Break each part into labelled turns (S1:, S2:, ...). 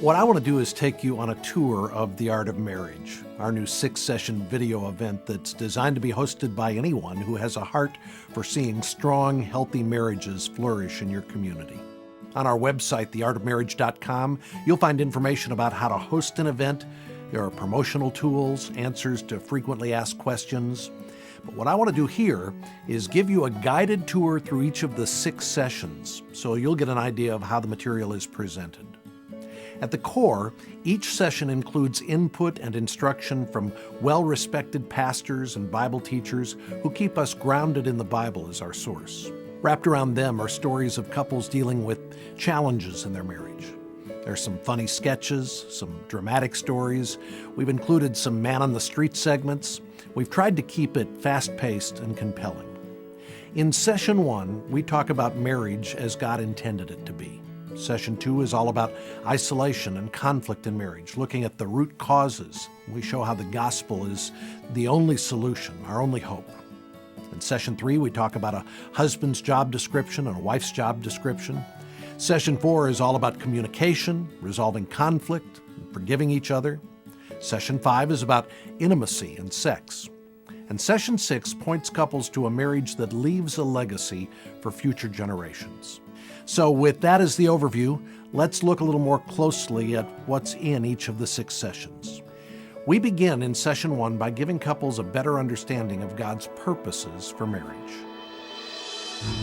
S1: What I want to do is take you on a tour of the Art of Marriage, our new 6-session video event that's designed to be hosted by anyone who has a heart for seeing strong, healthy marriages flourish in your community. On our website, theartofmarriage.com, you'll find information about how to host an event. There are promotional tools, answers to frequently asked questions. But what I want to do here is give you a guided tour through each of the 6 sessions, so you'll get an idea of how the material is presented. At the core, each session includes input and instruction from well-respected pastors and Bible teachers who keep us grounded in the Bible as our source. Wrapped around them are stories of couples dealing with challenges in their marriage. There's some funny sketches, some dramatic stories. We've included some man-on-the-street segments. We've tried to keep it fast-paced and compelling. In Session 1, we talk about marriage as God intended it to be. Session 2 is all about isolation and conflict in marriage, looking at the root causes. We show how the gospel is the only solution, our only hope. In Session 3, we talk about a husband's job description and a wife's job description. Session 4 is all about communication, resolving conflict, and forgiving each other. Session 5 is about intimacy and sex. And Session 6 points couples to a marriage that leaves a legacy for future generations. So with that as the overview, let's look a little more closely at what's in each of the 6 sessions. We begin in Session 1 by giving couples a better understanding of God's purposes for marriage.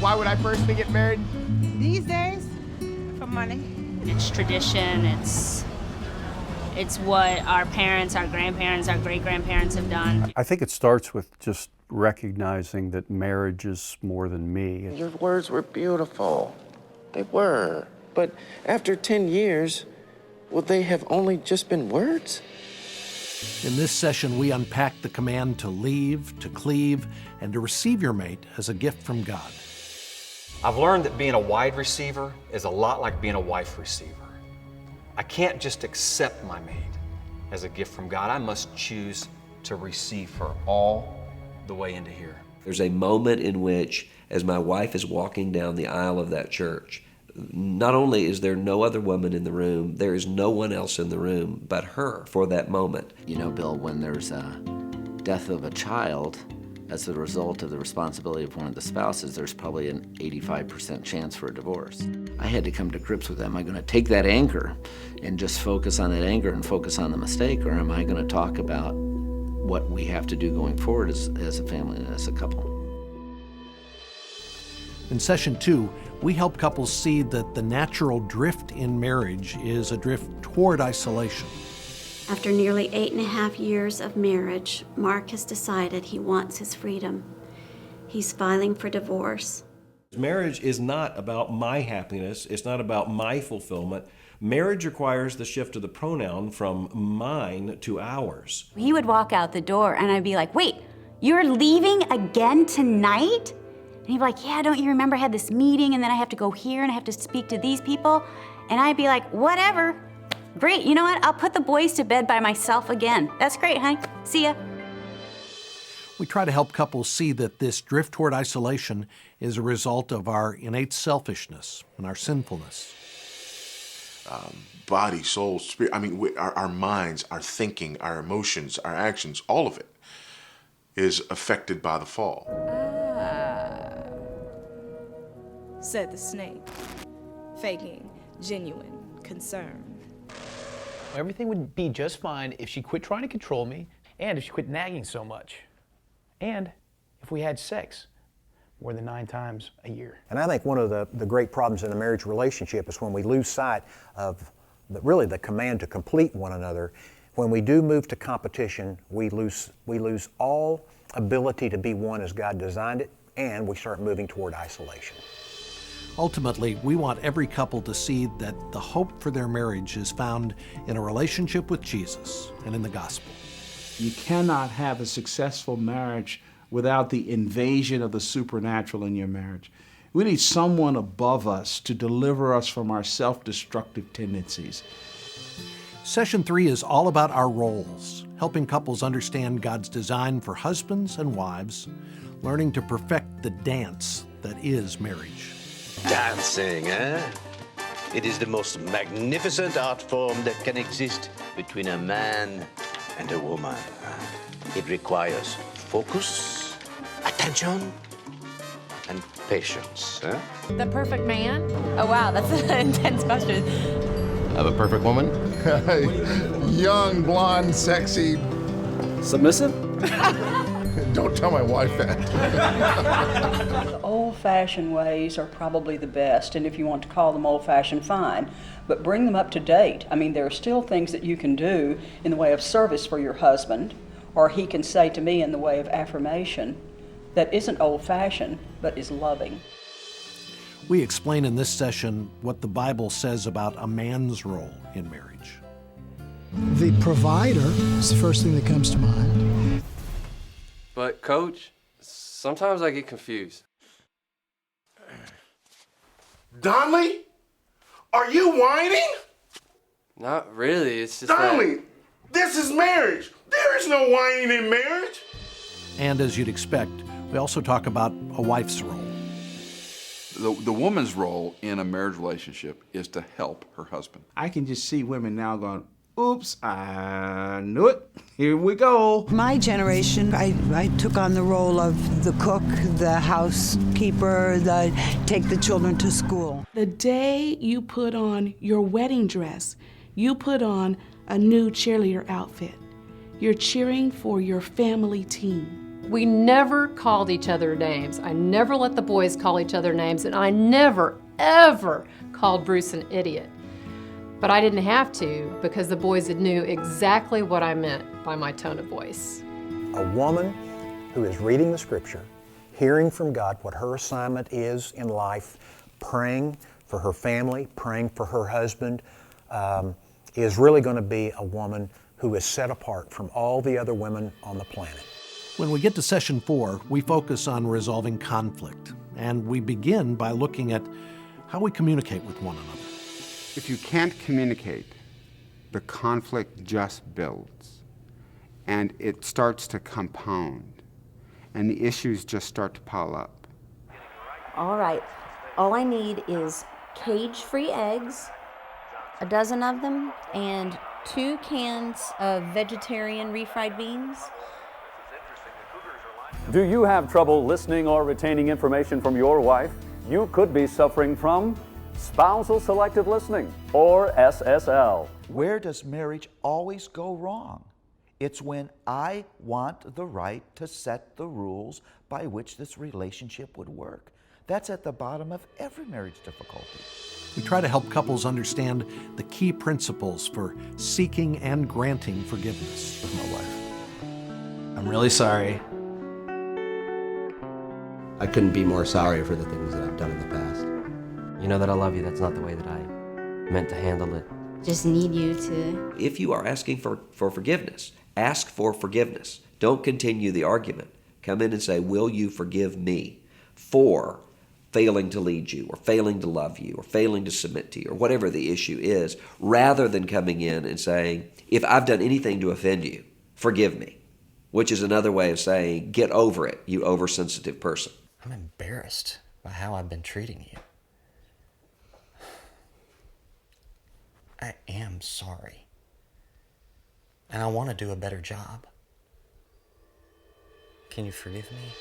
S2: Why would I personally get married?
S3: These days, for money.
S4: It's tradition, it's what our parents, our grandparents, our great-grandparents have done.
S5: I think it starts with just recognizing that marriage is more than me.
S6: Your words were beautiful. They were. But after 10 years, will they have only just been words?
S1: In this session, we unpack the command to leave, to cleave, and to receive your mate as a gift from God.
S7: I've learned that being a wide receiver is a lot like being a wife receiver. I can't just accept my mate as a gift from God. I must choose to receive her all the way into here.
S8: There's a moment in which, as my wife is walking down the aisle of that church, not only is there no other woman in the room, there is no one else in the room but her for that moment.
S9: You know, Bill, when there's a death of a child as a result of the responsibility of one of the spouses, there's probably an 85% chance for a divorce. I had to come to grips with, am I going to take that anger and just focus on that anger and focus on the mistake, or am I going to talk about what we have to do going forward as a family and as a couple?
S1: In Session 2, we help couples see that the natural drift in marriage is a drift toward isolation.
S10: After nearly 8.5 years of marriage, Mark has decided he wants his freedom. He's filing for divorce.
S11: Marriage is not about my happiness. It's not about my fulfillment. Marriage requires the shift of the pronoun from mine to ours.
S12: He would walk out the door and I'd be like, wait, you're leaving again tonight? And he'd be like, yeah, don't you remember I had this meeting and then I have to go here and I have to speak to these people? And I'd be like, whatever. Great, you know what? I'll put the boys to bed by myself again. That's great, honey. See ya.
S1: We try to help couples see that this drift toward isolation is a result of our innate selfishness and our sinfulness.
S13: Body, soul, spirit, our minds, our thinking, our emotions, our actions, all of it is affected by the fall.
S14: Said the snake, faking genuine concern.
S15: Everything would be just fine if she quit trying to control me, and if she quit nagging so much, and if we had sex more than 9 times a year.
S16: And I think one of the great problems in a marriage relationship is when we lose sight of really the command to complete one another. When we do move to competition, we lose all ability to be one as God designed it, and we start moving toward isolation.
S1: Ultimately, we want every couple to see that the hope for their marriage is found in a relationship with Jesus and in the gospel.
S17: You cannot have a successful marriage without the invasion of the supernatural in your marriage. We need someone above us to deliver us from our self-destructive tendencies.
S1: Session 3 is all about our roles, helping couples understand God's design for husbands and wives, learning to perfect the dance that is marriage.
S8: Dancing, eh?
S18: It is the most magnificent art form that can exist between a man and a woman. It requires focus, attention, and patience.
S19: The perfect man? Oh, wow, that's an intense question.
S2: Of a perfect woman?
S20: Young, blonde, sexy.
S21: Submissive?
S20: Don't tell my wife that.
S22: The old-fashioned ways are probably the best, and if you want to call them old-fashioned, fine, but bring them up to date. I mean, there are still things that you can do in the way of service for your husband, or he can say to me in the way of affirmation that isn't old-fashioned, but is loving.
S1: We explain in this session what the Bible says about a man's role in marriage.
S23: The provider is the first thing that comes to mind.
S24: But, Coach, sometimes I get confused.
S13: Donley? Are you whining?
S24: Not really, it's just
S13: Donley, this is marriage. There is no whining in marriage.
S1: And as you'd expect, we also talk about a wife's role.
S25: The woman's role in a marriage relationship is to help her husband.
S17: I can just see women now going, oops, I knew it. Here we go.
S3: My generation, I took on the role of the cook, the housekeeper, take the children to school.
S26: The day you put on your wedding dress, you put on a new cheerleader outfit. You're cheering for your family team.
S27: We never called each other names. I never let the boys call each other names, and I never, ever called Bruce an idiot. But I didn't have to because the boys knew exactly what I meant by my tone of voice.
S16: A woman who is reading the scripture, hearing from God what her assignment is in life, praying for her family, praying for her husband, is really going to be a woman who is set apart from all the other women on the planet.
S1: When we get to session 4, we focus on resolving conflict, and we begin by looking at how we communicate with one another.
S28: If you can't communicate, the conflict just builds, and it starts to compound, and the issues just start to pile up.
S29: All right, all I need is cage-free eggs, a dozen of them, and 2 cans of vegetarian refried beans.
S30: Do you have trouble listening or retaining information from your wife? You could be suffering from spousal selective listening, or SSL.
S31: Where does marriage always go wrong? It's when I want the right to set the rules by which this relationship would work. That's at the bottom of every marriage difficulty.
S1: We try to help couples understand the key principles for seeking and granting forgiveness.
S15: My wife, I'm really sorry. I couldn't be more sorry for the things that I've done in the past.
S32: You know that I love you. That's not the way that I meant to handle it.
S10: Just need you to...
S8: If you are asking for forgiveness, ask for forgiveness. Don't continue the argument. Come in and say, will you forgive me for failing to lead you, or failing to love you, or failing to submit to you, or whatever the issue is, rather than coming in and saying, if I've done anything to offend you, forgive me, which is another way of saying, get over it, you oversensitive person.
S33: I'm embarrassed by how I've been treating you. I am sorry. And I want to do a better job. Can you forgive me?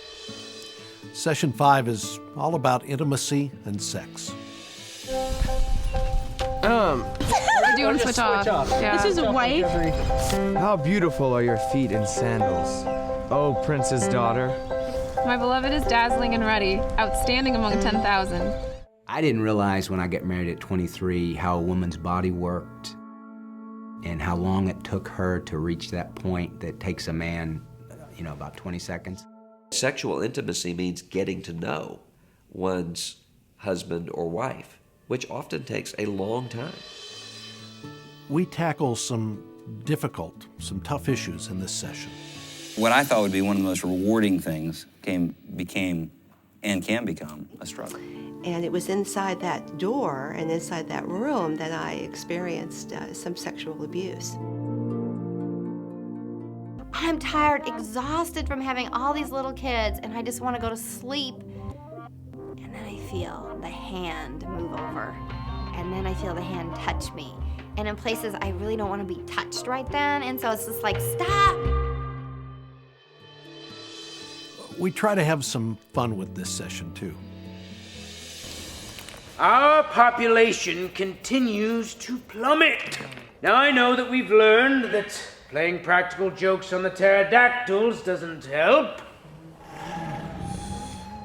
S1: Session 5 is all about intimacy and sex.
S19: Do you want to switch off? Yeah.
S2: This is a wife. How beautiful are your feet in sandals, oh prince's daughter.
S19: My beloved is dazzling and ruddy, outstanding among 10,000.
S34: I didn't realize when I got married at 23 how a woman's body worked and how long it took her to reach that point that takes a man, about 20 seconds.
S8: Sexual intimacy means getting to know one's husband or wife, which often takes a long time.
S1: We tackle some tough issues in this session.
S35: What I thought would be one of the most rewarding things became and can become a struggle.
S36: And it was inside that door and inside that room that I experienced some sexual abuse.
S10: I'm tired, exhausted from having all these little kids, and I just want to go to sleep. And then I feel the hand move over,
S4: and then I feel the hand touch me. And in places I really don't want to be touched right then, and so it's just like, stop!
S1: We try to have some fun with this session, too.
S5: Our population continues to plummet. Now, I know that we've learned that playing practical jokes on the pterodactyls doesn't help.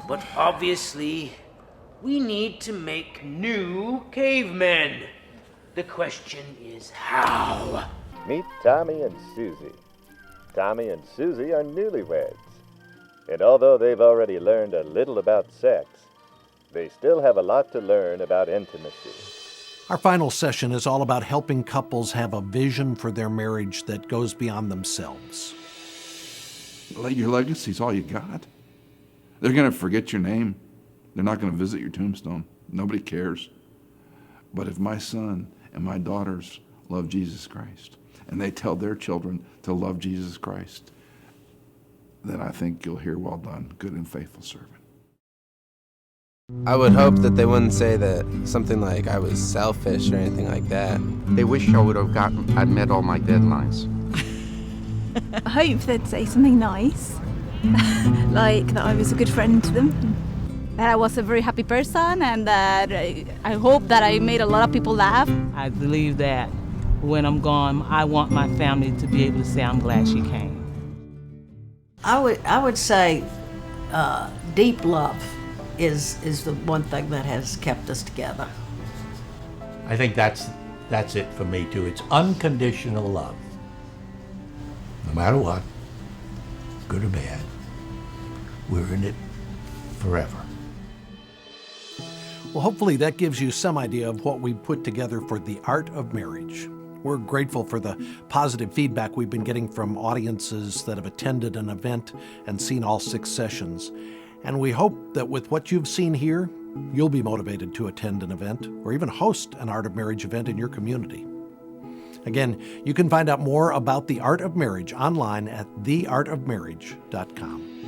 S5: But obviously, we need to make new cavemen. The question is how?
S6: Meet Tommy and Susie. Tommy and Susie are newlyweds. And although they've already learned a little about sex, they still have a lot to learn about intimacy.
S1: Our final session is all about helping couples have a vision for their marriage that goes beyond themselves.
S17: Your legacy's all you got. They're going to forget your name. They're not going to visit your tombstone. Nobody cares. But if my son and my daughters love Jesus Christ, and they tell their children to love Jesus Christ, then I think you'll hear, well done, good and faithful servant.
S2: I would hope that they wouldn't say that something like I was selfish or anything like that.
S7: They wish I would have I'd met all my deadlines.
S9: I hope they'd say something nice, like that I was a good friend to them, that I was a very happy person, and that I hope that I made a lot of people laugh.
S11: I believe that when I'm gone, I want my family to be able to say, I'm glad she came.
S12: I would say deep love is the one thing that has kept us together.
S13: I think that's it for me too. It's unconditional love. No matter what, good or bad, we're in it forever.
S1: Well, hopefully that gives you some idea of what we put together for the Art of Marriage. We're grateful for the positive feedback we've been getting from audiences that have attended an event and seen all 6 sessions. And we hope that with what you've seen here, you'll be motivated to attend an event or even host an Art of Marriage event in your community. Again, you can find out more about the Art of Marriage online at theartofmarriage.com.